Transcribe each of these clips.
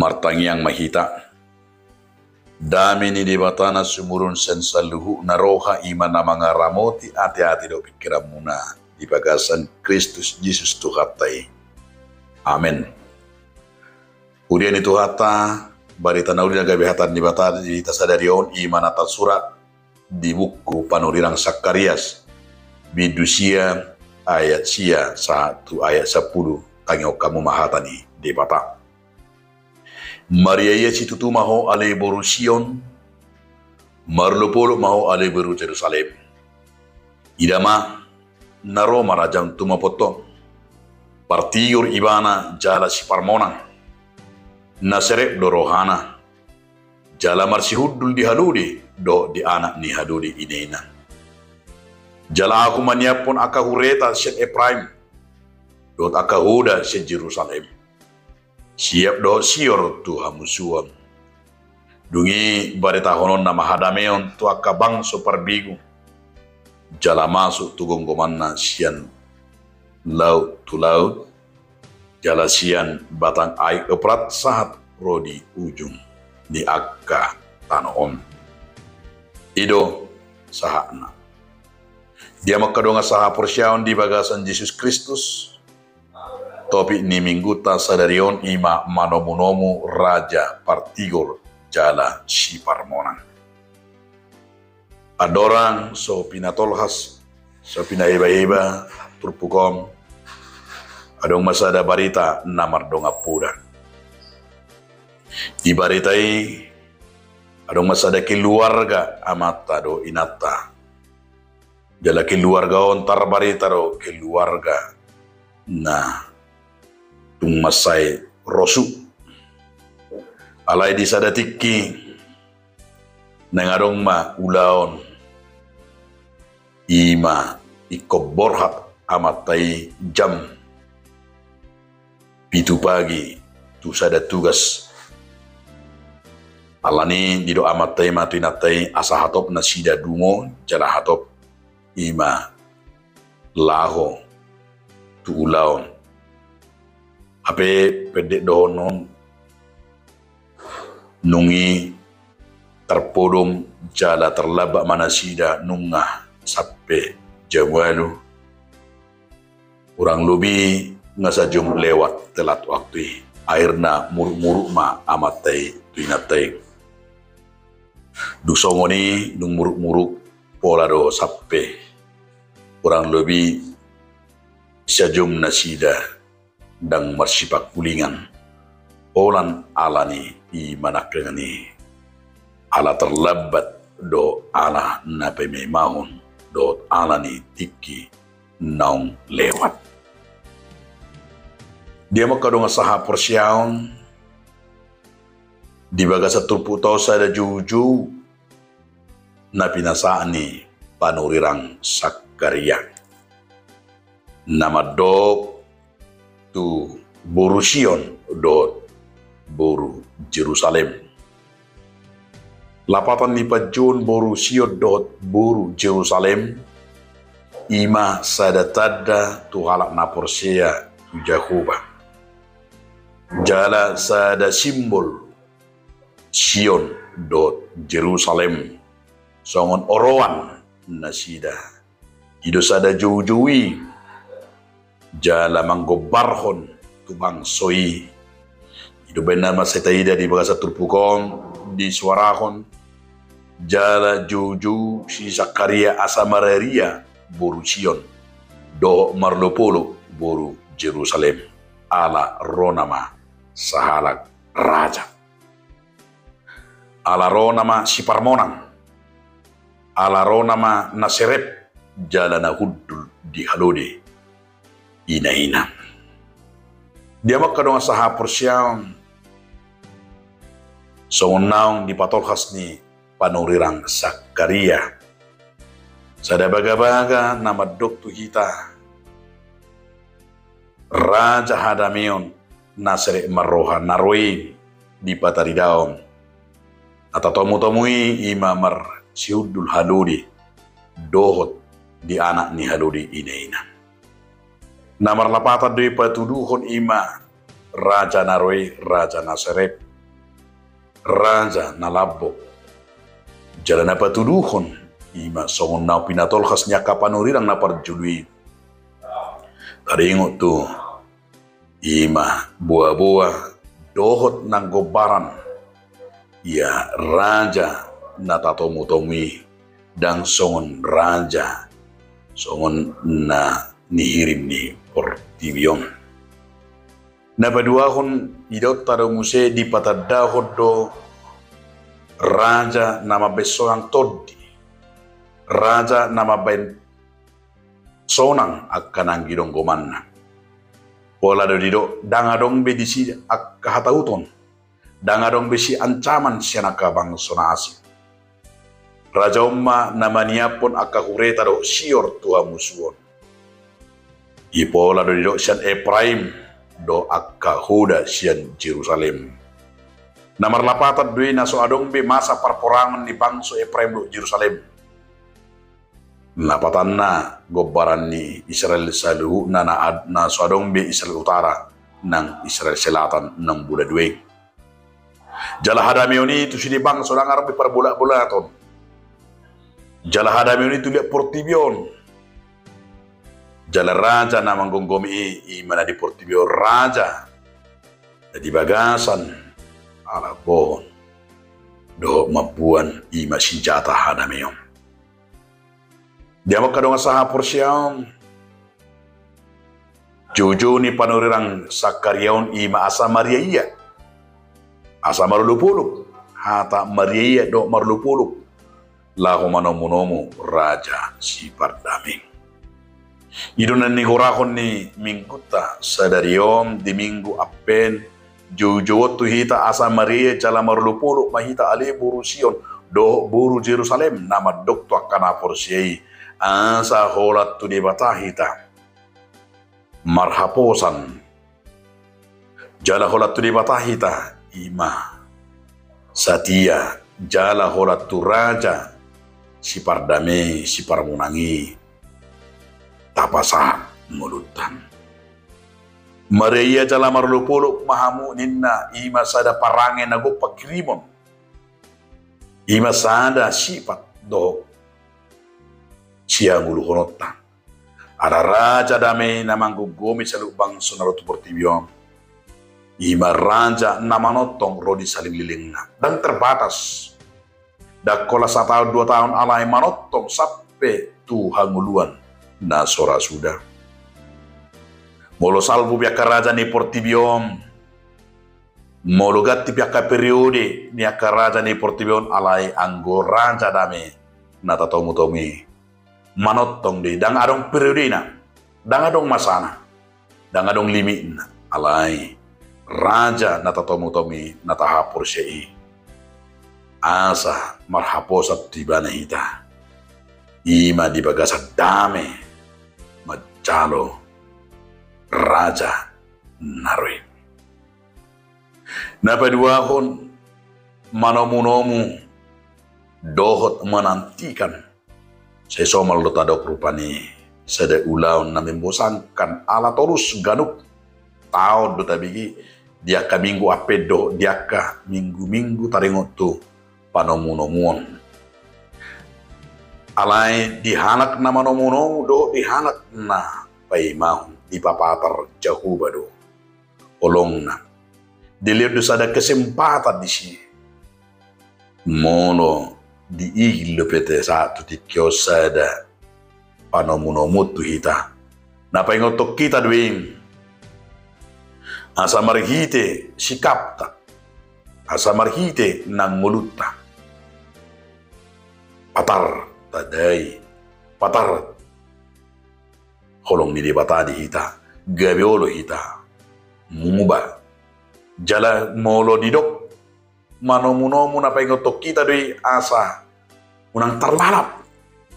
martangiang mahita. Dami ni di batana sumurun sensaluhu naroha iman na mga ramoti ati-ati do pikiran muna di bagasan Kristus Yesus Tuhatay. Amen. Kemudian itu hata barita nauli nagabi hatan di batana di tasadarion iman atas surat di buku Panurirang Sakarias bidusia ayat sia 1 ayat 10 tangyo kamu mahatani di bata. Maria ia situtu maho ale boru Sion, marlupolo maho ale boru Jerusalem. Idama naro marajang tumapoto, partigur ibana jala si parmona, naserep do rohana, jala marsihudul di haludi do di anak ni hadudi inena. Jala aku maniapon akahureta set Ephraim, dot akahuda set Jerusalem. Siap do sior tu hamusuam. Dungi barita honon nama hadameon tu akabang soparbigu. Jala masuk tu gonggomanna sian laut tu laut. Jala sian batang air keprat sahat rodi ujung di akka tanoom. Ido sahakna. Dia makadonga saha persyaon di bagasan Yesus Kristus. Topik ni mingguta sadarion ima manomunomu raja partigor jala si parmonan. Adorang so pinatolhas, so pinaheba-heba, turpukom. Adong masada barita namar donga pura. Di baritai adong masada keluarga amata do inata. Jala keluarga ontar barita do keluarga na tung masai rosu alai di sadatiki nangarong ma ulaon ima ikoborhat amatai jam pitu pagi tu sada tugas alani dido amatai matuinatai asa hatop na sida dungo jala hatop ima laho tu ulaon ape pedek donon nungi terpodom jala terlabak manasida nungah sampai jawalu urang lubi ngasajum lewat telat waktu airna muruk-muruk ma amatai tuinatai dusongoni nung muruk-muruk pola do sampai urang lubi sajum nasida dang marsipak kulingan olan alani i manakengani ala terlabat do ala nape memahon do alani tiki naung lewat. Dia makadong saha persyaon di bagasa turputau sada juju na pinasaani Panurirang Sakarias. Nama dok tu boru Sion dot boru Jerusalem. Lapatan ni pajun boru Sion dot boru Jerusalem. Ima sadatada tu halak naporsea tu Jakoba. Jala sada simbol Sion dot Jerusalem. Songon orowan nasida. Ido sada jauh-jauhi jala manggobarhon tubang soi ido benar masetaida di bagasa turpukong di suarahon jala juju si Zakaria asamararia boru Sion do marlopolo boru Jerusalem ala ronama sahalak raja ala ronama si parmonan ala ronama naserep jala na huddul di halode ina-ina. Dia makadong saha persyaon songonaong di patolhas ni Panurirang Sakarias. Sada baga-baga nama doktu kita Raja Hadameon nasere maroha naroi di pataridaom atau tomu-tomui imamar siudul haludi dohot di anak ni haludi ina-ina. Namar lapatan dui patuduhon ima Raja Naroi, Raja Naserep, raja na labok. Jalan na patuduhon, ima songon na pinatolkas niya kapanurirang na parjului. Taringot tu, ima buah-buah dohot ng gobaran. Ia raja na tatomutomi dan songon raja songon na nihirim ni Portibion. Napaduahon idot tarumuse di patadahod do raja nama besoang todi. Raja nama ben sonang akan ang gidong gomanna. Pola do dido dangadong be disi ak kahatauton. Dangadong be si ancaman siya nakabang sonasi. Raja umma namaniapon akahureta do sior tua musuon. Ipola do dido siyan Ephraim do akahuda siyan Jerusalem. Namar lapatat dui naso adong be masa perporangan ni bangso Ephraim do Jerusalem. Lapatan na gobaran ni Israel saluhu na so adong be Israel utara ng Israel selatan ng buladwe. Jala hadamioni tu sini bangso lang arabi par bula-bulaton. Jala hadamioni tu liat Portibion. Jala raja na manggonggomi imana di Portibio raja di bagasan alabon do mabuan ima senjata hadameyon. Dia makadong asaha porsyang jojo ni panurirang sakaryaon ima asa Maria iya asa marulupuluk hata Maria iya do marulupuluk lahu manomunomu raja si pardaming. Idonan ni horahon ni mingguta sadariom di minggu apen jojo tu hita asa Maria cala marulupuluk mahita ale buru Sion do buru Jerusalem nama dokto akana porsiai asa holat tu di batahita marhaposan jala holat tu di batahita ima satia jala holat tu raja si pardame si parmunangi tapasa mulutan. Maria jala marulupuluk mahamu ninna ima sada parange nago pagkrimon. Ima sada sifat do siang ulu honotan. Ada raja dame namang gugomi sa lubang sonarotu Portibion. Ima raja namanotong rodi saling lilingna. Dan terbatas. Dakola 1 tahun 2 tahun alay manotong sampai tuhanguluan na sora sudah. Molo salvo biaka raja ni Portibion. Molo gatti biaka periode ni raja ni Portibion alay anggo raja dame na tatomutomi. Manotong de dang adong periode na. Dang adong masana. Dang adong limit na alay raja na tatomutomi na tahapor siya asa marhaposat tiba na hita. Ima di bagasat dame macalo raja naroi. Napaduahon manomunomu dohot menantikan sesomal lotadok rupani sede ulaun na membosankan ala torus ganuk tahun do tabigi dia ka minggu apedo dia ka minggu taringot tu panomunomuon alay dihanak na manomunomu do dihanak na paimahon di papatar jauh bado olong na dilihat ada kesempatan di sini mono di iglo pete satu di kiosada panomunomu tu hita na paingotok kita duing asa marhite sikapta asa marhite nang mulutta patar tadai patar holong ni bata di hita gabiolo hita mumuba jala molo didok manomunomu na paingotok kita doi asa unang terlalap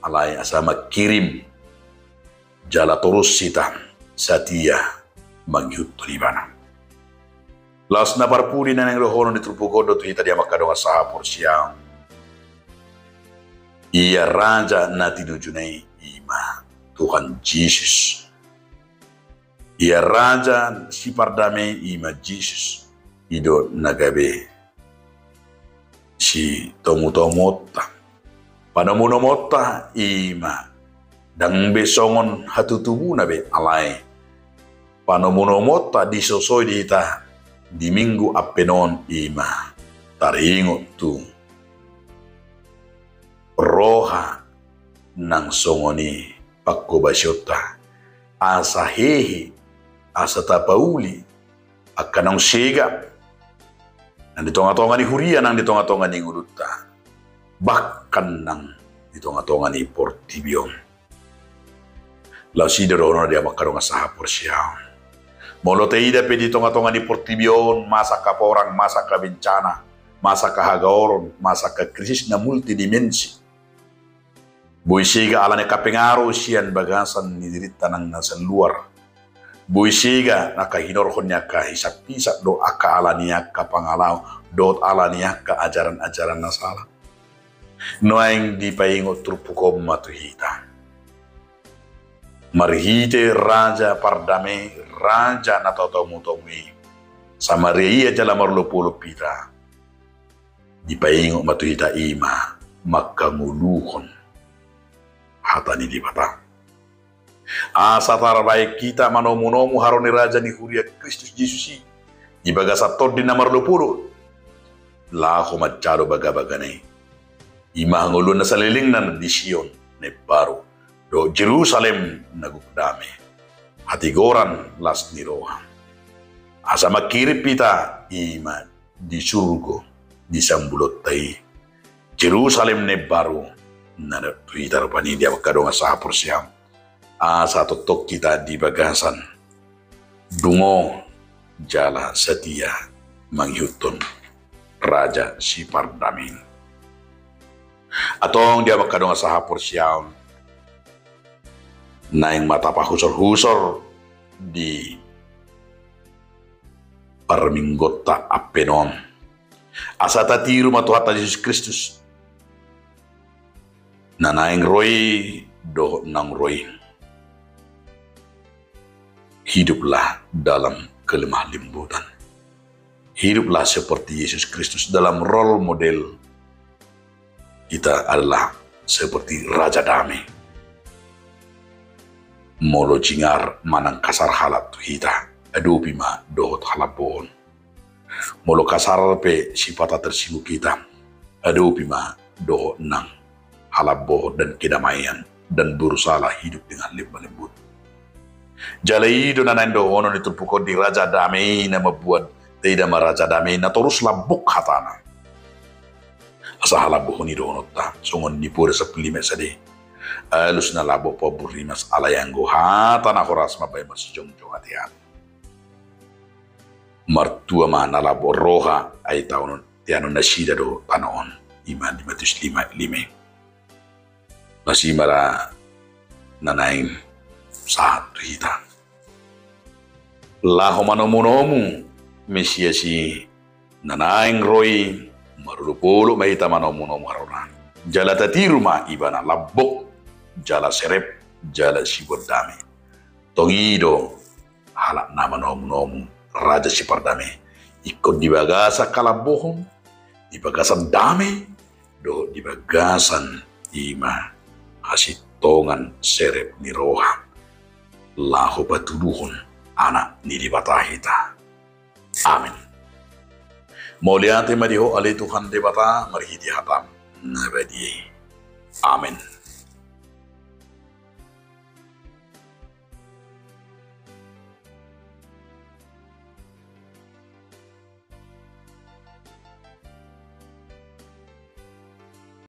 alay asa makirim jala terus sita satia magyut tulibana las na parpuri na ng rohono ni trupugodo tu hita dia makadong asaha porsyang iya raja na tinujunay ima Tuhan Yesus. Iya raja si pardame ima Yesus ido nagabe si tomu-tomota panamunomota ima dang besongon hatutubu na be alai panamunomota disosoi dita di minggu apenon ima taringo tu roha nang songoni pakkobasyota asa hehe asa tapauli akanong siga nang ditonga-tonga ni huria nang ditonga-tonga ni nguduta bahkan nang ditonga-tonga ni portibion lau si dorono dia makarong asaha porsiao molo teida pe ditonga-tonga ni portibion masa kaporang masa kabencana masa kahagaoron masa krisis na multidimensi buisiga alane kapengaro sian bagasan ni dirita nang nasan luar buisiga nakahinorhonnya kahisap-hisap do aka alania ka pangalau dot alania ka ajaran-ajaran nasala noeng di paingo trupukom matuhita marhite raja pardame raja natotomutomi samaria jala marlopolo pita di paingo matuhita ima makanguluhon hatani di bata asa tarabai kita manomu-nomu haroni raja ni huria Kristus Yesusi di bagasatod di namar lupuro laho macaro baga-bagane imahangulun na saliling na di Sion ne Baro do Jerusalem nagukdame hatigoran las ni roha asa makirip pita ima di surgo di sambulot tay Jerusalem ne Baro na tuitar pani dia makadong asaha porsiam asa totok kita di bagasan dungo jala setia manghyuton raja si pardamin atong dia makadong asaha porsiam naing mata pahusor-husor di parminggota apenon asa tatiru matuhata Yesus Kristus nanaing roy do nang roy hiduplah dalam kelemah lembutan hiduplah seperti Yesus Kristus dalam role model kita adalah seperti Raja Damai molo jingar manang kasar halat hita adupi ma dohot halapon molo kasar pe sifata tersinggung kita adupi ma dohot nang halabo dan kedamaian dan berusaha hidup dengan lemah lembut. Jalai do nanando ono ni tulpuko di Raja Damai na mabuat tidak maraja damai na terus labuk hatana. Asa halabo ni do ono ta songon ni pura sapulime sade. Alus na labo po burimas alayanggo hatana horas mabay mas jongjong atian. Martua ma na labo roha ay taonon tiano na sida do panoon iman di matus lime. Masih mara nanaing saat kita. Laho manomu-nomu Mesia si nanaing roy marulupolo mahita manomu-nomu haronan. Jala tatiru ma ibana labok jala serep jala sibodame. Tongido halak nama nomu-nomu raja si pardame. Ikut di bagasa kalabohon di bagasan dame do di bagasan ima hasitongan serep ni roha laho batuduhon anak ni dibatahita amin mauliate madiho ale Tuhan debata marhidi hatam nabadi amin.